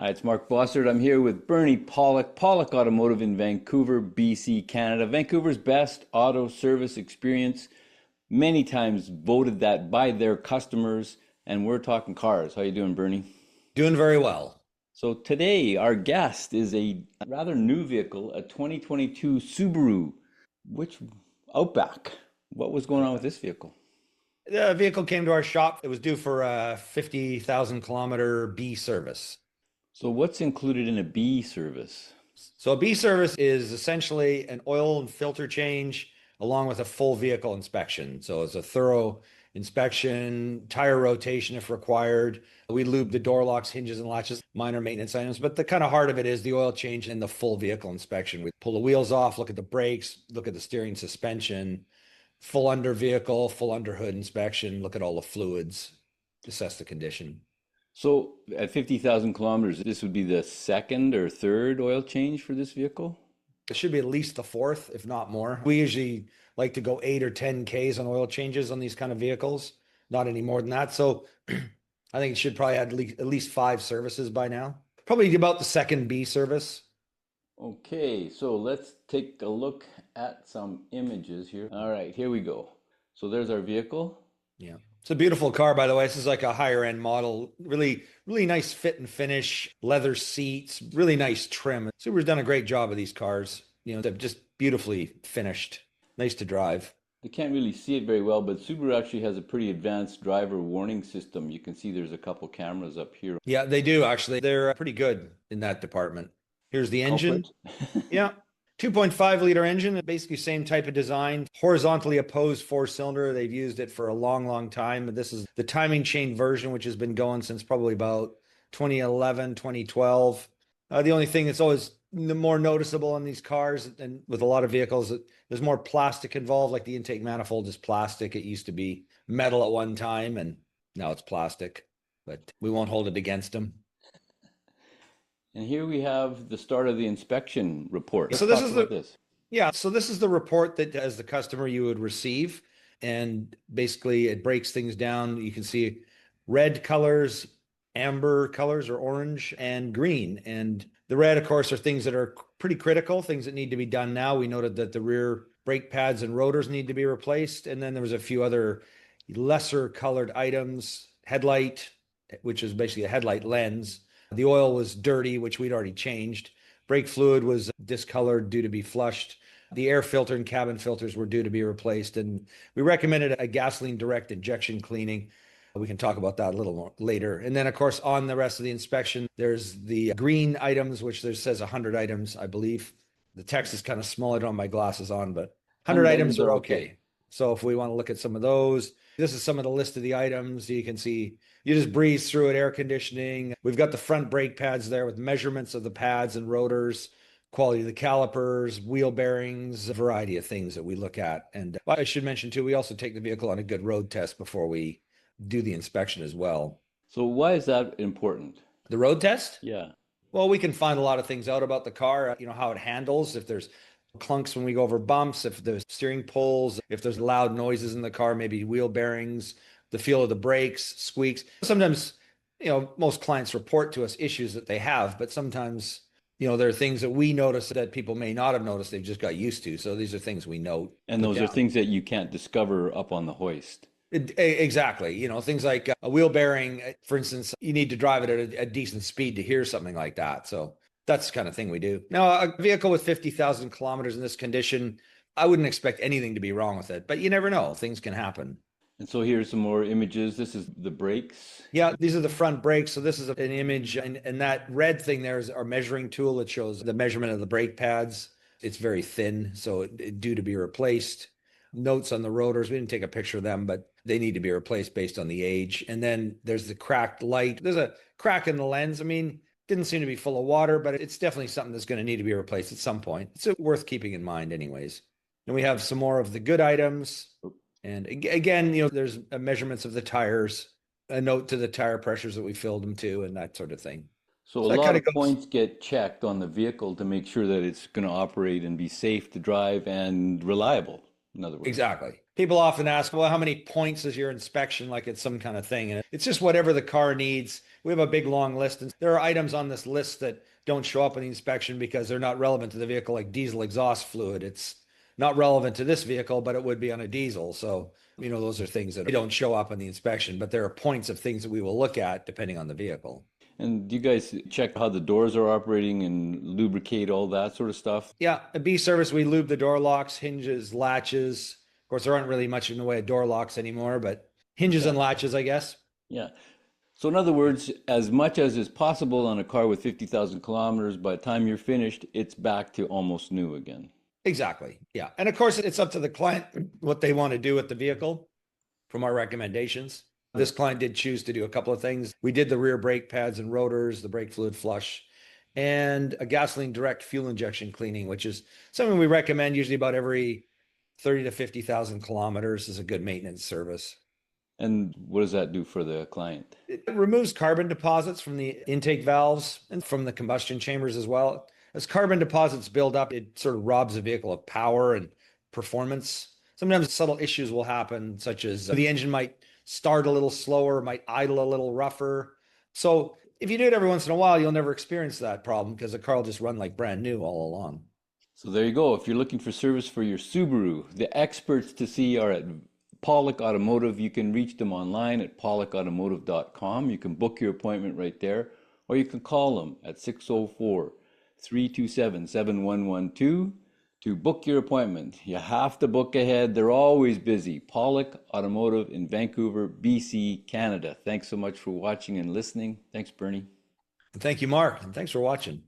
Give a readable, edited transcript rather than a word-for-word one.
Hi, it's Mark Bossard. I'm here with Bernie Pawlik, Pawlik Automotive in Vancouver, BC, Canada. Vancouver's best auto service experience, many times voted that by their customers, and we're talking cars. How you doing, Bernie? Doing very well. So today, our guest is a rather new vehicle, a 2022 Subaru, which Outback. What was going on with this vehicle? The vehicle came to our shop. It was due for a 50,000 kilometer B service. So what's included in a B service? So a B service is essentially an oil and filter change along with a full vehicle inspection. So it's a thorough inspection, tire rotation if required. We lube the door locks, hinges, and latches, minor maintenance items. But the kind of heart of it is the oil change and the full vehicle inspection. We pull the wheels off, look at the brakes, look at the steering suspension, full under vehicle, full under hood inspection, look at all the fluids, assess the condition. So at 50,000 kilometers, this would be the second or third oil change for this vehicle? It should be at least the fourth, if not more. We usually like to go 8 or 10 Ks on oil changes on these kind of vehicles, not any more than that. So I think it should probably have at least 5 services by now. Probably about the second B service. Okay, so let's take a look at some images here. All right, here we go. So there's our vehicle. Yeah. It's a beautiful car, by the way. This is like a higher end model. Really, really nice fit and finish, leather seats, really nice trim. Subaru's done a great job of these cars. They're just beautifully finished. Nice to drive. I can't really see it very well, but Subaru actually has a pretty advanced driver warning system. You can see there's a couple cameras up here. Yeah, they do actually. They're pretty good in that department. Here's the engine. Culprit. Yeah. 2.5 liter engine, basically same type of design, horizontally opposed 4-cylinder. They've used it for a long, long time. This is the timing chain version, which has been going since probably about 2011, 2012. The only thing that's always the more noticeable in these cars and with a lot of vehicles, there's more plastic involved, like the intake manifold is plastic. It used to be metal at one time, and now it's plastic, but we won't hold it against them. And here we have the start of the inspection report. So Let's this talk is about the this. Yeah, so this is the report that as the customer you would receive. And basically it breaks things down. You can see red colors, amber colors or orange, and green. And the red, of course, are things that are pretty critical, things that need to be done now. We noted that the rear brake pads and rotors need to be replaced. And then there was a few other lesser colored items, headlight, which is basically a headlight lens. The oil was dirty, which we'd already changed. Brake fluid was discolored due to be flushed. The air filter and cabin filters were due to be replaced. And we recommended a gasoline direct injection cleaning. We can talk about that a little more later. And then, of course, on the rest of the inspection, there's the green items, which there says 100 items, I believe. The text is kind of small. I don't have my glasses on, but 100 items are okay. So if we want to look at some of those, this is some of the list of the items. You can see you just breeze through it, air conditioning. We've got the front brake pads there with measurements of the pads and rotors, quality of the calipers, wheel bearings, a variety of things that we look at. And I should mention too, we also take the vehicle on a good road test before we do the inspection as well. So why is that important? The road test? Yeah. Well, we can find a lot of things out about the car, how it handles, if there's clunks when we go over bumps, if there's steering pulls, if there's loud noises in the car, maybe wheel bearings, the feel of the brakes, squeaks. Sometimes, most clients report to us issues that they have, but sometimes, there are things that we notice that people may not have noticed. They've just got used to. So these are things we note. And those are things that you can't discover up on the hoist. Exactly. Things like a wheel bearing, for instance, you need to drive it at a decent speed to hear something like that. So that's the kind of thing we do. Now, a vehicle with 50,000 kilometers in this condition, I wouldn't expect anything to be wrong with it, but you never know. Things can happen. And so here's some more images. This is the brakes. Yeah, these are the front brakes. So this is an image, and that red thing there is our measuring tool. It shows the measurement of the brake pads. It's very thin, so it due to be replaced. Notes on the rotors. We didn't take a picture of them, but they need to be replaced based on the age. And then there's the cracked light. There's a crack in the lens. I mean, didn't seem to be full of water, but it's definitely something that's going to need to be replaced at some point. It's worth keeping in mind anyways. And we have some more of the good items. And again, there's measurements of the tires, a note to the tire pressures that we filled them to, and that sort of thing. So a lot of points get checked on the vehicle to make sure that it's going to operate and be safe to drive and reliable, in other words. Exactly. People often ask, well, how many points is your inspection? Like it's some kind of thing. And it's just whatever the car needs. We have a big long list, and there are items on this list that don't show up in the inspection because they're not relevant to the vehicle, like diesel exhaust fluid. It's not relevant to this vehicle, but it would be on a diesel. So, those are things that don't show up in the inspection, but there are points of things that we will look at depending on the vehicle. And do you guys check how the doors are operating and lubricate all that sort of stuff? Yeah, a B service, we lube the door locks, hinges, latches. Of course, there aren't really much in the way of door locks anymore, but hinges Yeah. and latches, I guess. Yeah. So in other words, as much as is possible on a car with 50,000 kilometers, by the time you're finished, it's back to almost new again. Exactly. Yeah. And of course, it's up to the client what they want to do with the vehicle from our recommendations. This client did choose to do a couple of things. We did the rear brake pads and rotors, the brake fluid flush, and a gasoline direct fuel injection cleaning, which is something we recommend usually about every 30 to 50,000 kilometers is a good maintenance service. And what does that do for the client? It removes carbon deposits from the intake valves and from the combustion chambers as well. As carbon deposits build up, it sort of robs the vehicle of power and performance. Sometimes subtle issues will happen, such as the engine might start a little slower, might idle a little rougher. So if you do it every once in a while, you'll never experience that problem because the car will just run like brand new all along. So there you go. If you're looking for service for your Subaru, the experts to see are at Pawlik Automotive. You can reach them online at pawlikautomotive.com. You can book your appointment right there, or you can call them at 604-327-7112 to book your appointment. You have to book ahead. They're always busy. Pawlik Automotive in Vancouver, BC, Canada. Thanks so much for watching and listening. Thanks, Bernie. And thank you, Mark, and thanks for watching.